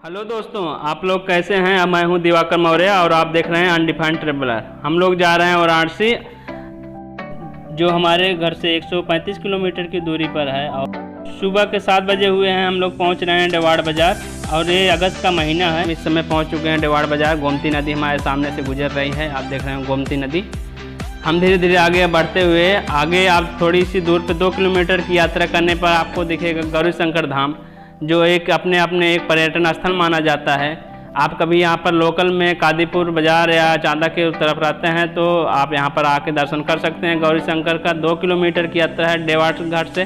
Hello दोस्तों, आप लोग कैसे हैं। मैं हूं दिवाकर मौर्य और आप देख रहे हैं अनडिफाइंड ट्रेवलर। हम लोग जा रहे हैं वाराणसी, जो हमारे घर से 135 किलोमीटर की दूरी पर है। और सुबह के 7 बजे हुए हैं, हम लोग पहुंच रहे हैं डेवाड़ बाज़ार। और ये अगस्त का महीना है, इस समय पहुंच चुके हैं डेवाड़ बाज़ार। गोमती नदी हमारे सामने से गुजर रही है, आप देख रहे हैं गोमती नदी। हम धीरे धीरे आगे बढ़ते हुए आप थोड़ी सी दूर पे 2 किलोमीटर की यात्रा करने पर आपको दिखेगा गौरीशंकर धाम, जो एक अपने एक पर्यटन स्थल माना जाता है। आप कभी यहाँ पर लोकल में कादीपुर बाज़ार या चांदा के तरफ रहते हैं तो आप यहाँ पर आके दर्शन कर सकते हैं। गौरीशंकर का 2 किलोमीटर की यात्रा है डेवाड़ घाट से,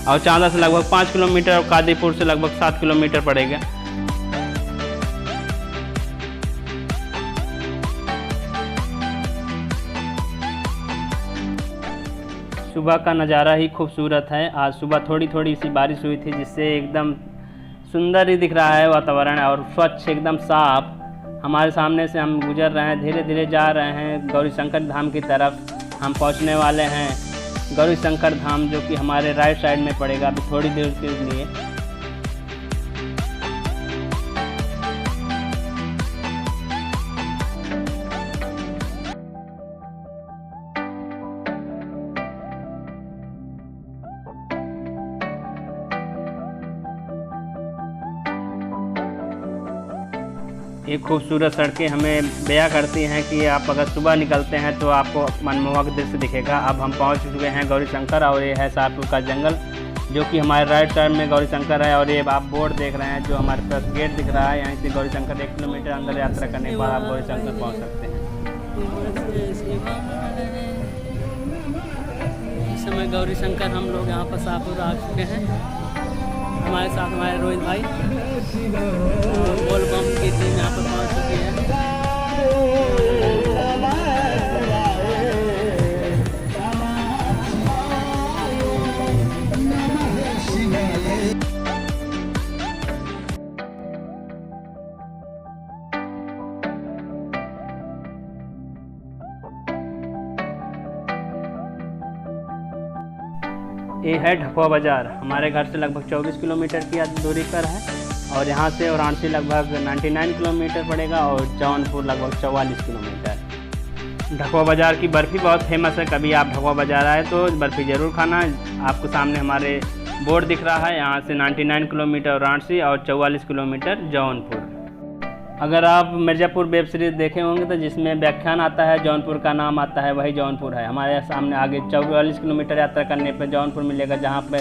और चांदा से लगभग 5 किलोमीटर और कादीपुर से लगभग 7 किलोमीटर पड़ेगा। सुबह का नज़ारा ही खूबसूरत है। आज सुबह थोड़ी थोड़ी सी बारिश हुई थी, जिससे एकदम सुंदर ही दिख रहा है वातावरण, और स्वच्छ एकदम साफ। हमारे सामने से हम गुजर रहे हैं, धीरे धीरे जा रहे हैं गौरीशंकर धाम की तरफ। हम पहुंचने वाले हैं गौरीशंकर धाम, जो कि हमारे राइट साइड में पड़ेगा अभी थोड़ी देर के लिए। ये खूबसूरत सड़कें हमें बयां करती हैं कि आप अगर सुबह निकलते हैं तो आपको मनमोहक दृश्य दिखेगा। अब हम पहुंच चुके हैं गौरीशंकर, और ये है शाहपुर का जंगल, जो कि हमारे राइट साइड में गौरीशंकर है। और ये आप बोर्ड देख रहे हैं, जो हमारे पास गेट दिख रहा है, यहाँ से गौरीशंकर 1 किलोमीटर अंदर यात्रा करने के बाद आप गौरीशंकर पहुँच सकते हैं। इस समय गौरीशंकर हम लोग यहाँ पर शाहपुर आ चुके हैं। हमारे साथ हमारे रोहित भाई बोल बम की टीम यहाँ पर पहुँच चुकी है। ये है ढकुआ बाज़ार, हमारे घर से लगभग 24 किलोमीटर की दूरी पर है। और यहाँ से वाराणसी लगभग 99 किलोमीटर पड़ेगा, और जौनपुर लगभग 44 किलोमीटर। ढकुआ बाज़ार की बर्फ़ी बहुत फेमस है, कभी आप ढकुआ बाज़ार आए तो बर्फ़ी ज़रूर खाना। आपको सामने हमारे बोर्ड दिख रहा है, यहाँ से 99 किलोमीटर वाराणसी और 44 किलोमीटर जौनपुर। अगर आप मिर्ज़ापुर वेब सीरीज़ देखे होंगे तो जिसमें व्याख्यान आता है, जौनपुर का नाम आता है, वही जौनपुर है। हमारे सामने आगे 44 किलोमीटर यात्रा करने पर जौनपुर मिलेगा, जहाँ पे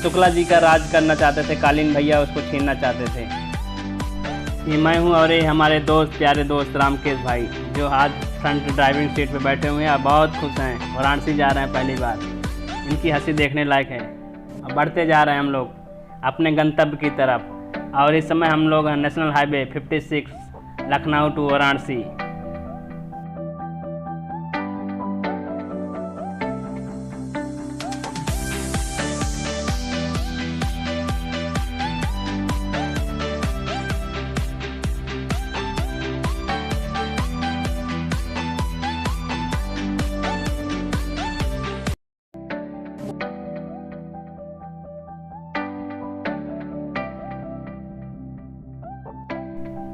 शुक्ला जी का राज करना चाहते थे, कालीन भैया उसको छीनना चाहते थे। ये मैं हूँ, और ये हमारे दोस्त, प्यारे दोस्त रामकेश भाई, जो आज फ्रंट ड्राइविंग सीट पे बैठे हुए हैं और बहुत खुश हैं। वाराणसी जा रहे हैं पहली बार, इनकी हंसी देखने लायक है। अब बढ़ते जा रहे हैं हम लोग अपने गंतव्य की तरफ, और इस समय हम लोग हैं national highway 56 Lucknow to Varanasi.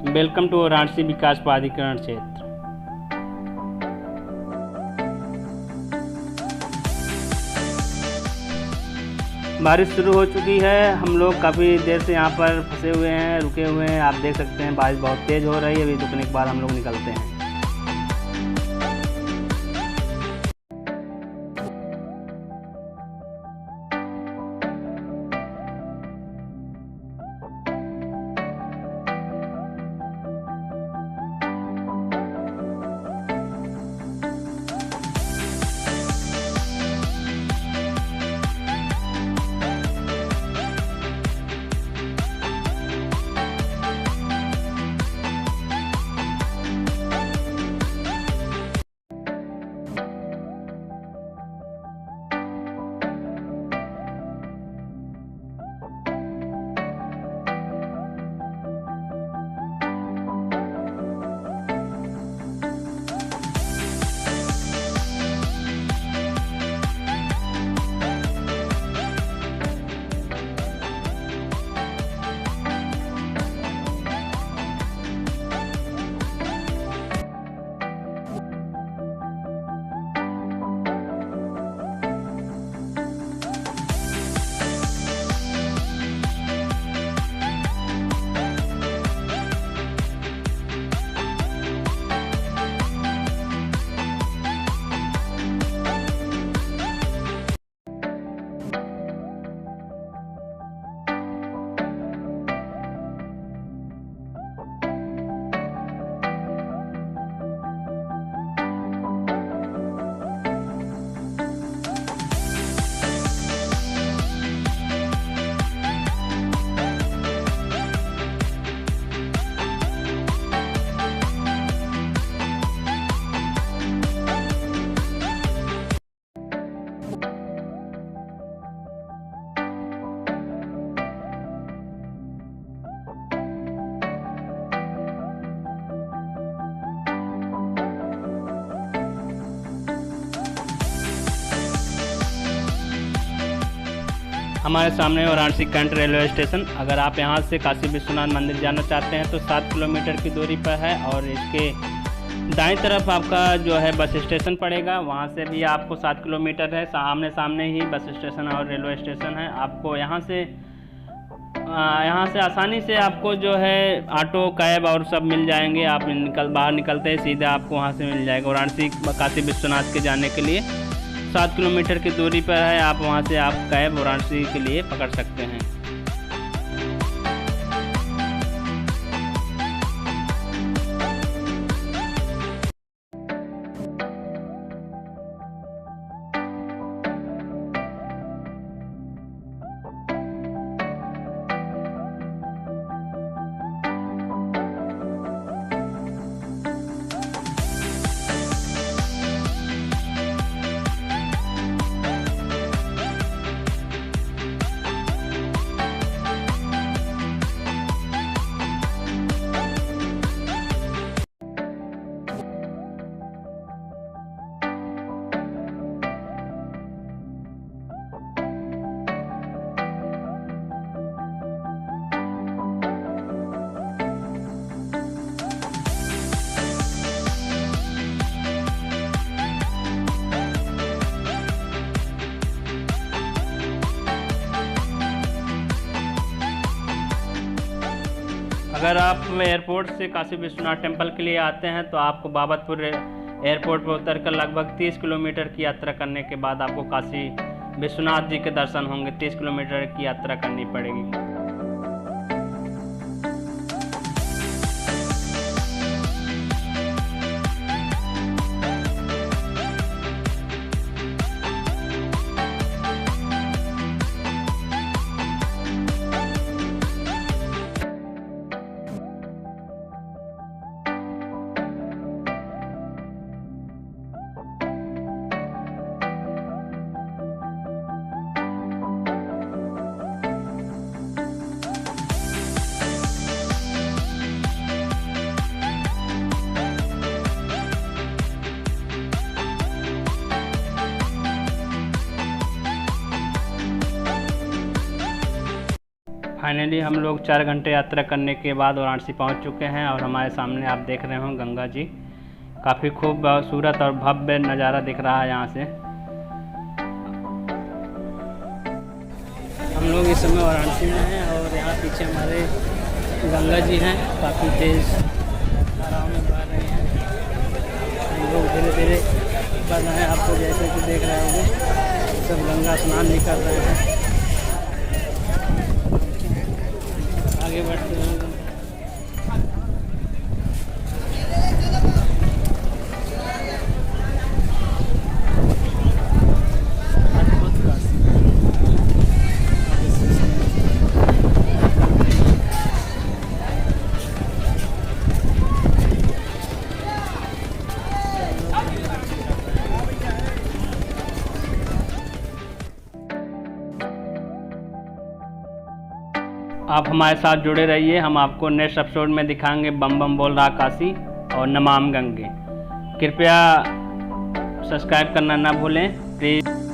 Welcome to Varanasi विकास प्राधिकरण क्षेत्र। बारिश शुरू हो चुकी है, हम लोग काफ़ी देर से यहाँ पर फंसे हुए हैं, रुके हुए हैं। आप देख सकते हैं बारिश बहुत तेज़ हो रही है। अभी रुकने के बाद हम लोग निकलते हैं। हमारे सामने वाराणसी कैंट रेलवे स्टेशन। अगर आप यहाँ से काशी विश्वनाथ मंदिर जाना चाहते हैं तो 7 किलोमीटर की दूरी पर है और इसके दाईं तरफ आपका जो है बस स्टेशन पड़ेगा। वहाँ से भी आपको 7 किलोमीटर है, आमने सामने ही बस स्टेशन और रेलवे स्टेशन है। आपको यहाँ से आसानी से आपको जो है ऑटो कैब और सब मिल जाएंगे। आप बाहर निकलते हैं सीधे आपको वहाँ से मिल जाएगा। वाराणसी काशी विश्वनाथ के जाने के लिए 7 किलोमीटर की दूरी पर है। आप वहाँ से आप कैब वाराणसी के लिए पकड़ सकते हैं। अगर आप एयरपोर्ट से काशी विश्वनाथ टेम्पल के लिए आते हैं तो आपको बाबतपुर एयरपोर्ट पर उतरकर लगभग 30 किलोमीटर की यात्रा करने के बाद आपको काशी विश्वनाथ जी के दर्शन होंगे। 30 किलोमीटर की यात्रा करनी पड़ेगी। फाइनली हम लोग 4 घंटे यात्रा करने के बाद वाराणसी पहुंच चुके हैं और हमारे सामने आप देख रहे हो गंगा जी। काफ़ी खूबसूरत और भव्य नज़ारा दिख रहा है यहाँ से। हम लोग इस समय वाराणसी में हैं और यहाँ पीछे हमारे गंगा जी हैं, काफ़ी तेज़ धाराओं में बह रहे हैं। हम लोग धीरे धीरे बढ़ रहे हैं। आपको जैसे कि देख रहे होंगे सब गंगा स्नान भी कर रहे हैं। आगे बढ़ते हैं। आप हमारे साथ जुड़े रहिए। हम आपको नेक्स्ट एपिसोड में दिखाएंगे बम बम बोल रहा काशी और नमाम गंगे। कृपया सब्सक्राइब करना ना भूलें प्लीज़।